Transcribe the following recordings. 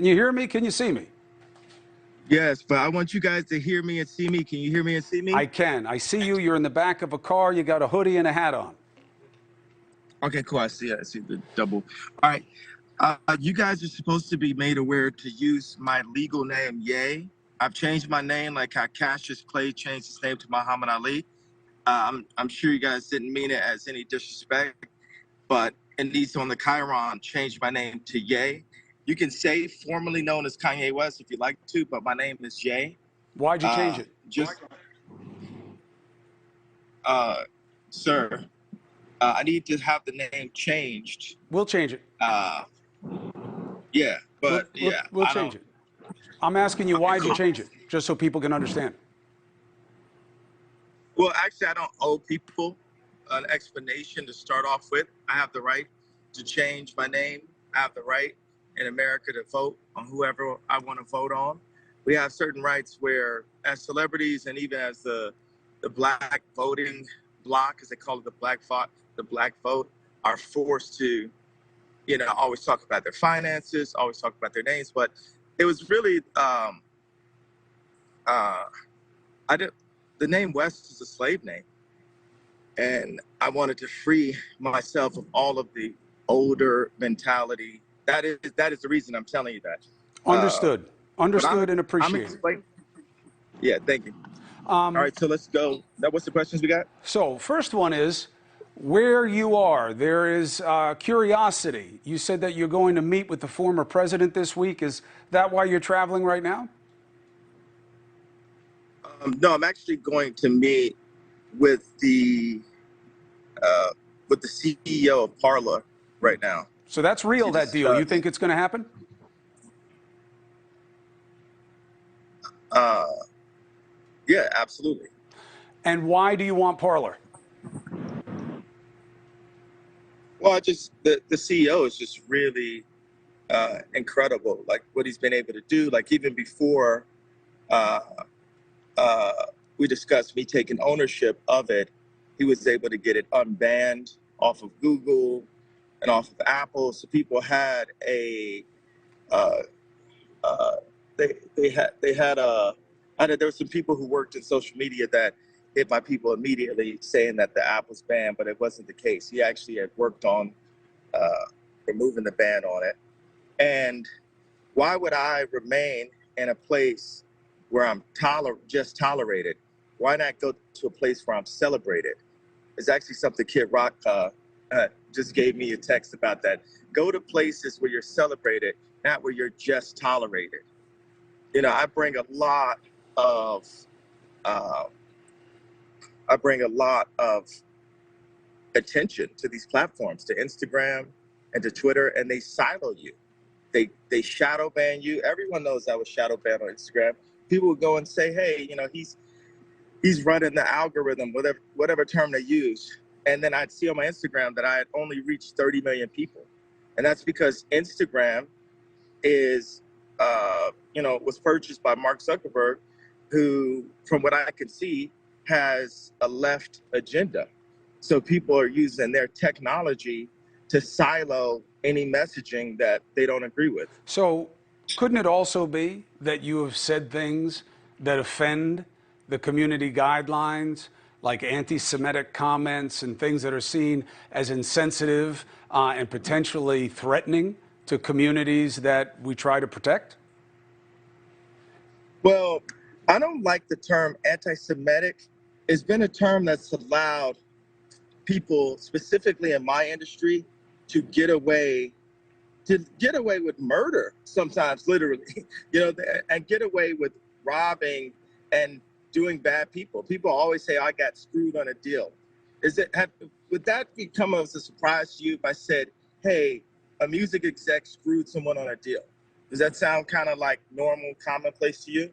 Can you hear me? Can you see me? Yes, but I want you guys to hear me and see me. Can you hear me and see me? I can. I see you. You're in the back of a car. You got a hoodie and a hat on. Okay, cool. I see it. I see the double. All right. You guys are supposed to be made aware to use my legal name, Ye. I've changed my name like how Cassius Clay changed his name to Muhammad Ali. I'm sure you guys didn't mean it as any disrespect, but it needs on the Chiron changed my name to Ye. You can say formerly known as Kanye West if you like to, but my name is Ye. Why'd you change it? Uh, sir, I need to have the name changed. We'll change it. Yeah, We'll, but we'll, yeah, we'll I change don't. it. I'm asking you, Okay, why'd you cool. change it? Just so people can understand. Well, actually, I don't owe people an explanation to start off with. I have the right to change my name. I have the right in America to vote on whoever I want to vote on. We have certain rights where, as celebrities and even as the black voting bloc, as they call it, the black vote, are forced to, always talk about their finances, always talk about their names. But it was really, the name West is a slave name. And I wanted to free myself of all of the older mentality. That is the reason I'm telling you that. Understood. But Understood and I'm appreciated. explaining. Yeah, thank you. All right, so let's go. Now, what's the questions we got? So, first one is where you are. There is curiosity. You said that you're going to meet with the former president this week. Is that why you're traveling right now? No, I'm actually going to meet with the CEO of Parler right now. So that's real, that deal. You think it's going to happen? Yeah, absolutely. And why do you want Parler? Well, the CEO is just really incredible. Like what he's been able to do. Like even before uh, we discussed me taking ownership of it, he was able to get it unbanned off of Google and off of Apple. So people had a uh, uh, they had a there were some people who worked in social media that hit my people immediately saying that the app was banned, but it wasn't the case. He actually had worked on uh, removing the ban on it. And why would I remain in a place where I'm just tolerated? Why not go to a place where I'm celebrated? It's actually something Kid Rock just gave me a text about that. Go to places where you're celebrated, not where you're just tolerated. I bring a lot of uh, attention to these platforms, to Instagram and to Twitter, and they silo you. They shadow ban you. Everyone knows I was shadow banned on Instagram. People would go and say, hey, he's running the algorithm, whatever term they use. And then I'd see on my Instagram that I had only reached 30 million people. And that's because Instagram is, was purchased by Mark Zuckerberg, who, from what I can see, has a left agenda. So people are using their technology to silo any messaging that they don't agree with. So, couldn't it also be that you have said things that offend the community guidelines, like anti Semitic comments and things that are seen as insensitive and potentially threatening to communities that we try to protect? Well, I don't like the term anti-Semitic. It's been a term that's allowed people, specifically in my industry, to get away with murder sometimes, literally, and get away with robbing and doing bad people. People always say, I got screwed on a deal. Would that become as a surprise to you if I said, hey, a music exec screwed someone on a deal? Does that sound kind of like normal, commonplace to you?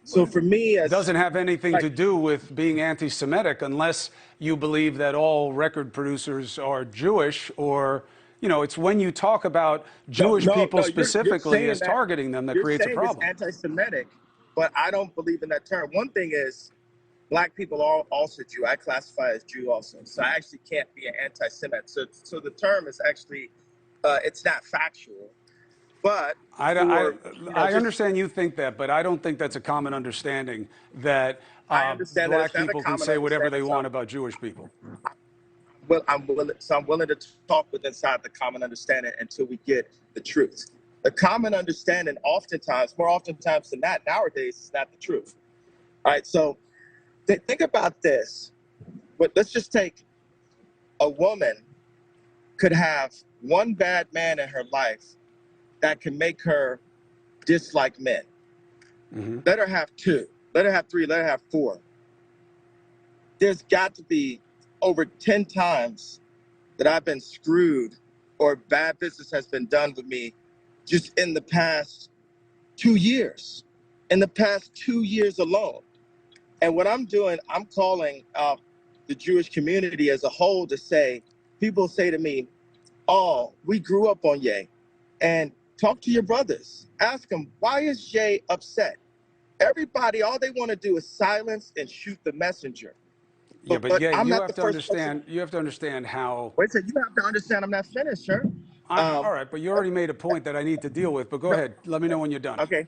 So for me, It doesn't have anything to do with being anti Semitic unless you believe that all record producers are Jewish, or, it's when you talk about Jewish people you're specifically saying as that targeting them that you're creates a saying it's problem. anti-Semitic, but I don't believe in that term. One thing is, Black people are also Jew. I classify as Jew also, so I actually can't be an anti-Semite. So the term is actually, it's not factual. But I, for, I just, understand you think that, but I don't think that's a common understanding that I understand that black it's not a people can common say whatever understanding. they want about Jewish people. I'm willing to talk with inside the common understanding until we get the truth. The common understanding, oftentimes, more oftentimes than not, nowadays, is not the truth. All right, so think about this. But let's just take a woman could have one bad man in her life that can make her dislike men. Mm-hmm. Let her have two, let her have three, let her have four. There's got to be over 10 times that I've been screwed or bad business has been done with me just in the past 2 years, in the past 2 years alone. And what I'm doing, I'm calling out the Jewish community as a whole to say, people say to me, oh, we grew up on Ye. And talk to your brothers. Ask them, why is Jay upset? Everybody, all they want to do is silence and shoot the messenger. Yeah, but But yeah, I'm you not the have to first person. understand. You have to understand how. Wait a second, you have to understand I'm not finished, sir. All Um, right, but you already made a point that I need to deal with. But go no, ahead. Let me know when you're done. okay.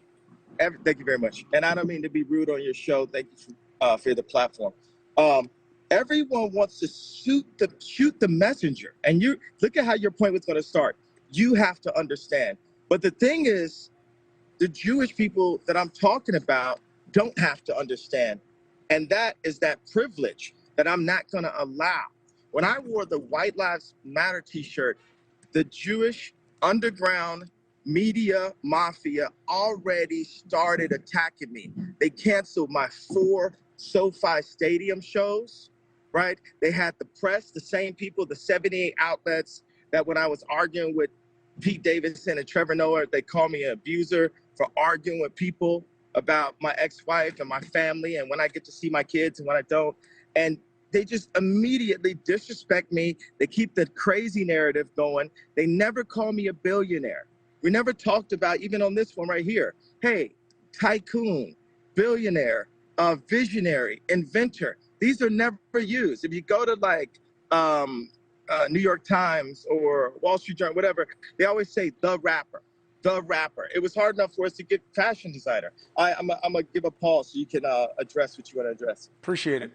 Thank you very much. And I don't mean to be rude on your show. Thank you for the platform. Um, everyone wants to shoot the messenger. And you look at how your point was going to start. You have to understand. But the thing is, the Jewish people that I'm talking about don't have to understand. And that is that privilege that I'm not going to allow. When I wore the White Lives Matter t-shirt, the Jewish underground media mafia already started attacking me. They canceled my 4 SoFi Stadium shows, right? They had the press, the same people, the 78 outlets that when I was arguing with Pete Davidson and Trevor Noah, they called me an abuser for arguing with people about my ex-wife and my family and when I get to see my kids and when I don't. And they just immediately disrespect me. They keep the crazy narrative going. They never call me a billionaire. We never talked about, even on this one right here, hey, tycoon, billionaire, visionary, inventor. These are never used. If you go to like New York Times or Wall Street Journal, whatever, they always say the rapper. The rapper. It was hard enough for us to get fashion designer. I'm gonna give a pause so you can address what you want to address. Appreciate it.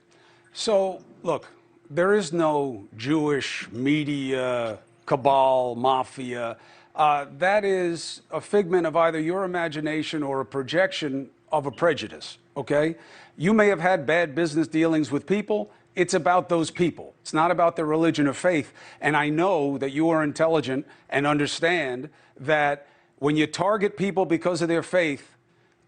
So, look, there is no Jewish media cabal, mafia. That is a figment of either your imagination or a projection of a prejudice, okay? You may have had bad business dealings with people. It's about those people. It's not about their religion or faith. And I know that you are intelligent and understand that when you target people because of their faith,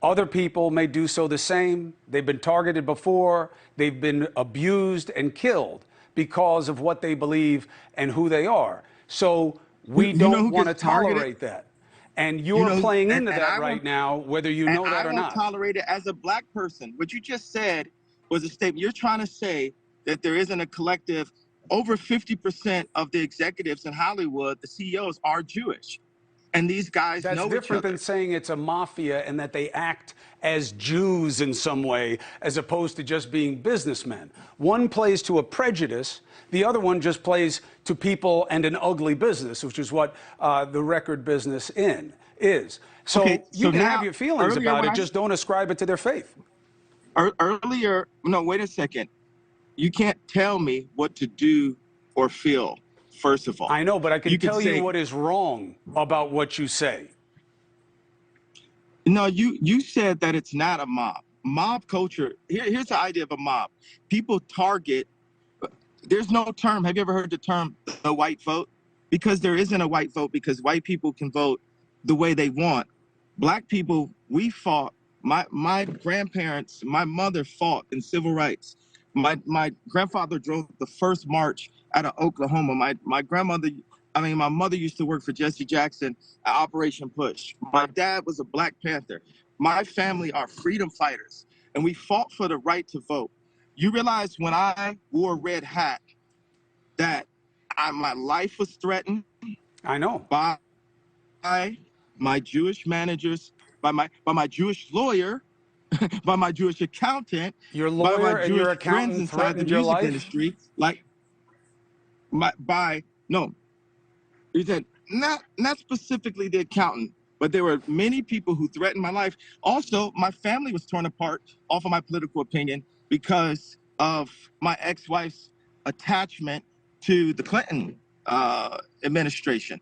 other people may do so the same. They've been targeted before. They've been abused and killed because of what they believe and who they are. So we You know don't who want to gets targeted? tolerate that. And You you're know, playing into and that I right won't, now, whether you and know that I or won't not. tolerate it as a black person. What you just said was a statement. You're trying to say that there isn't a collective. Over 50% of the executives in Hollywood, the CEOs, are Jewish, and these guys That's know each different than other. saying it's a mafia and that they act as Jews in some way, as opposed to just being businessmen. One plays to a prejudice, the other one just plays to people and an ugly business, which is what the record business is. Okay, So you so can have now your feelings earlier about when it, just don't ascribe it to their faith. earlier, no, wait a second. You can't tell me what to do or feel. First of all, I know, but I can you could tell you say, what is wrong about what you say. no, you said that it's not a mob. Mob culture. Here's the idea of a mob. People target. There's no term. Have you ever heard the term the white vote? Because there isn't a white vote because white people can vote the way they want. Black people, we fought. My grandparents, my mother fought in civil rights. My grandfather drove the first march out of Oklahoma. My grandmother, I mean, my mother used to work for Jesse Jackson at Operation Push. My dad was a Black Panther. My family are freedom fighters, and we fought for the right to vote. You realize when I wore a red hat that my life was threatened I know. by my Jewish managers, by my Jewish lawyer, by my Jewish accountant, Your by my lawyer and your Jewish friends accountant inside the threatened your music life? industry, like my by no, he said not specifically the accountant, but there were many people who threatened my life. Also, my family was torn apart off of my political opinion because of my ex-wife's attachment to the Clinton administration.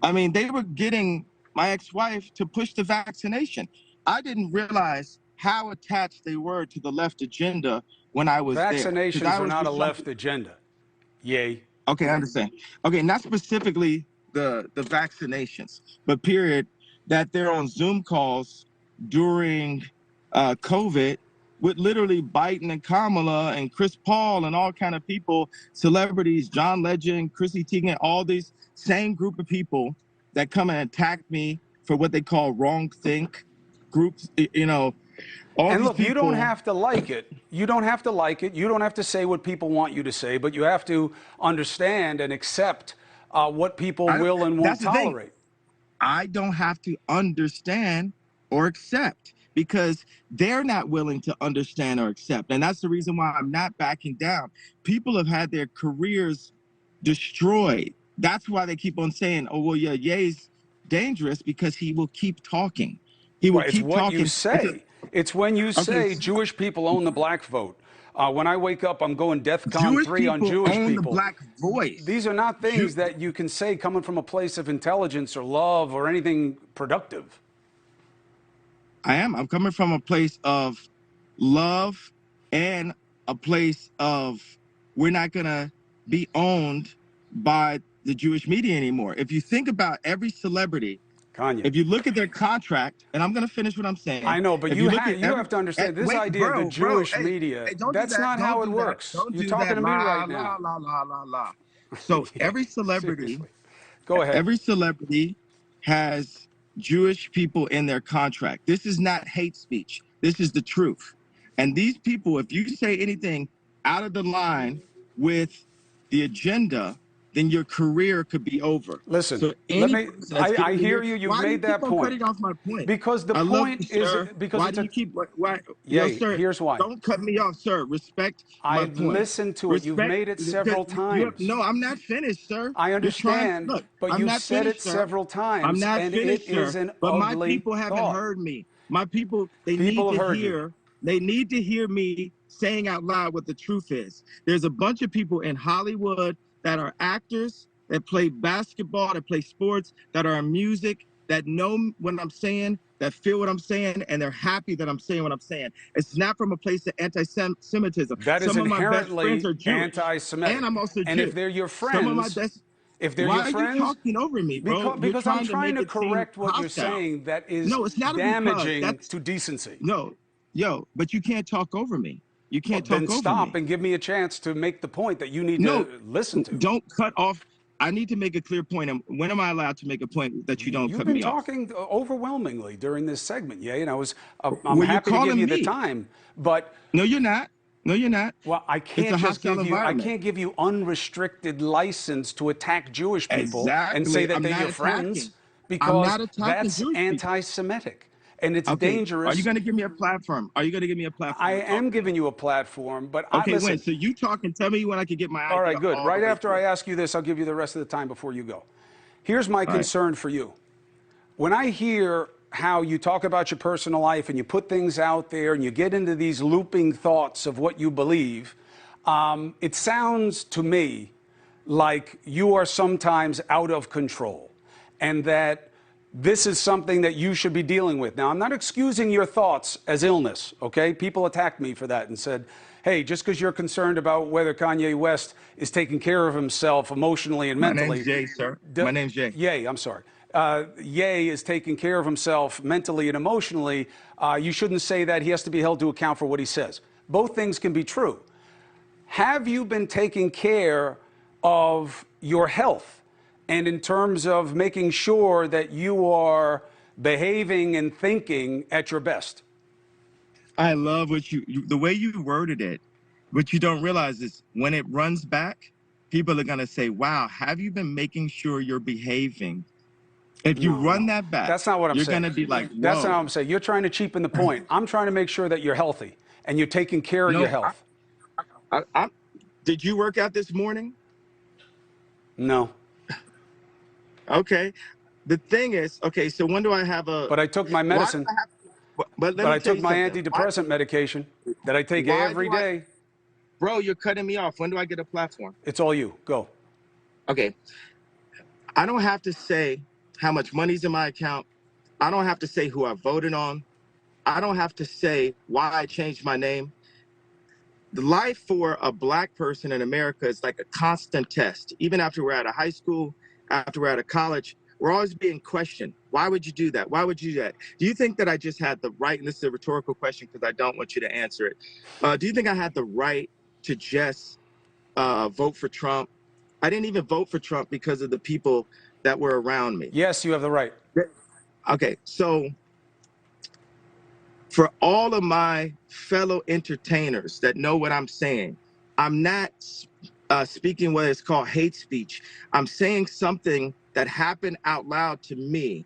I mean, they were getting my ex-wife to push the vaccination. I didn't realize how attached they were to the left agenda when I was there. Because Vaccinations I are was not a just trying left agenda. Yay. Okay, I understand. Okay, not specifically the vaccinations, but period, that they're on Zoom calls during COVID with literally Biden and Kamala and Chris Paul and all kind of people, celebrities, John Legend, Chrissy Teigen, all these same group of people that come and attack me for what they call wrong think groups, you know, all And these look, you don't people. have to like it. You don't have to like it. You don't have to say what people want you to say, but you have to understand and accept what people will and won't That's the thing. tolerate. I don't have to understand or accept because they're not willing to understand or accept. And that's the reason why I'm not backing down. People have had their careers destroyed. That's why they keep on saying, oh, well, yeah, Ye's dangerous because he will keep talking. He will Well, it's keep what you talking. say. It's when you Okay, say Jewish people own the black vote. When I wake up, I'm going DEFCON Jewish 3 on people Jewish own the people. black voice. These are not things that you can say coming from a place of intelligence or love or anything productive. I'm coming from a place of love and a place of we're not going to be owned by the Jewish media anymore. If you think about every celebrity, Kanye. if you look at their contract, and I'm going to finish what I'm saying. I know, but if you, look at you have to understand this wait, idea of the bro, Jewish hey, media, don't do that's that. not Don't how it do that. works. Don't You're do talking that. to me La, right la, now. la, la, la, la. So Yeah, seriously. Go ahead. every celebrity has Jewish people in their contract. This is not hate speech. This is the truth. And these people, if you say anything out of the line with the agenda, then your career could be over. Listen, So let any me, person that's I getting to hear hear, you. You've why do you made keep that on point. cutting off my point? Because the I love you, point is, sir. because Why it's do a, you keep, why, yo, yay, sir, here's why. don't cut me off, sir. Respect my I've point. listened to it. You've Respect, made it because several times. no, I'm not finished, sir. I You're trying, understand, look, but I'm you've not said it finished, sir. several I'm times, not and it finished, is sir. an But my ugly people haven't thought. heard me. My people, they People need have to heard you. hear, me saying out loud what the truth is. There's a bunch of people in Hollywood that are actors, that play basketball, that play sports, that are in music, that know what I'm saying, that feel what I'm saying, and they're happy that I'm saying what I'm saying. It's not from a place of anti-Semitism. That is Some of my best friends inherently are Jewish, and anti-Semitic. I'm also And if Jewish. they're your Some of my friends, best, if they're why your are you friends, talking over me, bro? You're because I'm trying to trying make to it seem correct what you're hostile. saying that is No, it's not a because. damaging That's to decency. no, yo, but you can't talk over me. You Well, can't then talk over stop me. and give me a chance to make the point that you need No, to listen to. don't cut off. I need to make a clear point. And when am I allowed to make a point that you don't You've cut been me off? talking overwhelmingly during this segment, yeah, and I'm Well, you're happy to give calling you the me. time, but No, you're not. No, you're not. well, It's a hostile I environment. can't give you unrestricted license to attack Jewish people and say Exactly. that I'm they're not your friends attacking. I'm because not attacking that's Jewish people. anti-Semitic and it's Okay. Are you dangerous. going to give me a platform? Are you going to give me a I platform to talk am about? giving you a platform, but Okay, when? listen. So you talk and tell me when I can get my All right, idea good. all the Right way after I through. ask you this, I'll give you the rest of the time before you go. Here's my All right. concern for you. When I hear how you talk about your personal life and you put things out there and you get into these looping thoughts of what you believe, it sounds to me like you are sometimes out of control and that this is something that you should be dealing with. Now, I'm not excusing your thoughts as illness, okay? People attacked me for that and said, hey, just because you're concerned about whether Kanye West is taking care of himself emotionally and My name's mentally. Jay, sir. My name's Jay. Ye, I'm sorry. Ye is taking care of himself mentally and emotionally. You shouldn't say that. He has to be held to account for what he says. Both things can be true. Have you been taking care of your health? And in terms of making sure that you are behaving and thinking at your best? I love what the way you worded it. What you don't realize is when it runs back, people are going to say, wow, have you been making sure you're behaving? If you No, run no. that back, That's not what I'm you're saying. going to be like, That's not whoa. what I'm saying. You're trying to cheapen the point. I'm trying to make sure that you're healthy and you're taking care of your No, health. did you work out this morning? No. Okay. the thing is, okay, so when do I have a, But I took my why do medicine. I have, but let But me I tell took you my something. antidepressant medication that I take Why every do I, day. bro, you're cutting me off. When do I get a platform? It's all you. Go. Okay. I don't have to say how much money's in my account. I don't have to say who I voted on. I don't have to say why I changed my name. The life for a black person in America is like a constant test. Even after we're out of high school, after we're out of college, we're always being questioned. Why would you do that? Why would you do that? Do you think that I just had the right, and this is a rhetorical question because I don't want you to answer it. Do you think I had the right to just vote for Trump? I didn't even vote for Trump because of the people that were around me. Yes, you have the right. Okay, so for all of my fellow entertainers that know what I'm saying, I'm not speaking what is called hate speech. I'm saying something that happened out loud to me.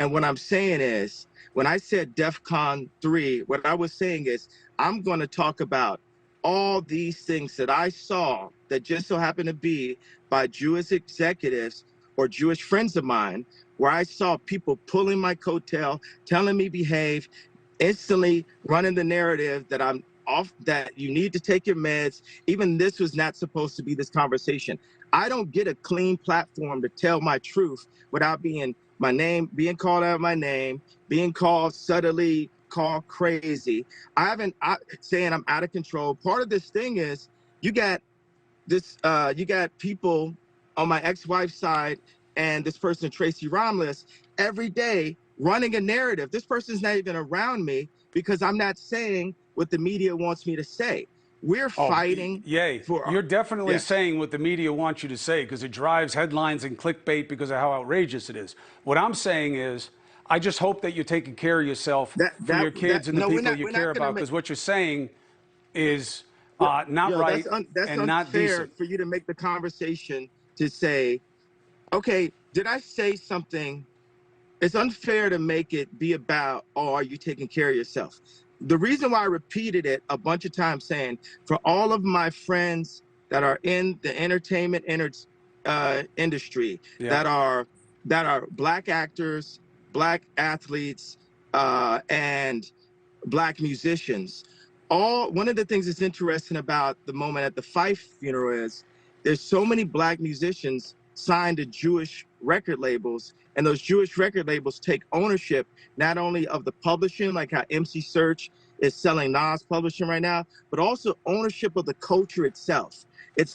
And what I'm saying is, when I said DEFCON 3, what I was saying is, I'm going to talk about all these things that I saw that just so happened to be by Jewish executives or Jewish friends of mine, where I saw people pulling my coattail, telling me behave, instantly running the narrative that I'm off, that you need to take your meds. Even this was not supposed to be this conversation. I don't get a clean platform to tell my truth without being my name, being called out my name, being called subtly called crazy. Saying I'm out of control. Part of this thing is you got you got people on my ex-wife's side and this person, Tracy Romulus, every day running a narrative. This person's not even around me because I'm not saying what the media wants me to say. We're Oh, fighting yay. for, You're definitely yes. saying what the media wants you to say because it drives headlines and clickbait because of how outrageous it is. What I'm saying is, I just hope that you're taking care of yourself for your kids and the No, people you we're care not gonna about make, because what you're saying is yo, not right that's and not unfair decent. for you to make the conversation to say, okay, did I say something? It's unfair to make it be about, oh, are you taking care of yourself? The reason why I repeated it a bunch of times saying, for all of my friends that are in the entertainment industry, Yeah. that are black actors, black athletes, and black musicians. One of the things that's interesting about the moment at the Fife funeral is there's so many black musicians signed to Jewish record labels, and those Jewish record labels take ownership not only of the publishing, like how MC Search is selling Nas publishing right now, but also ownership of the culture itself. It's like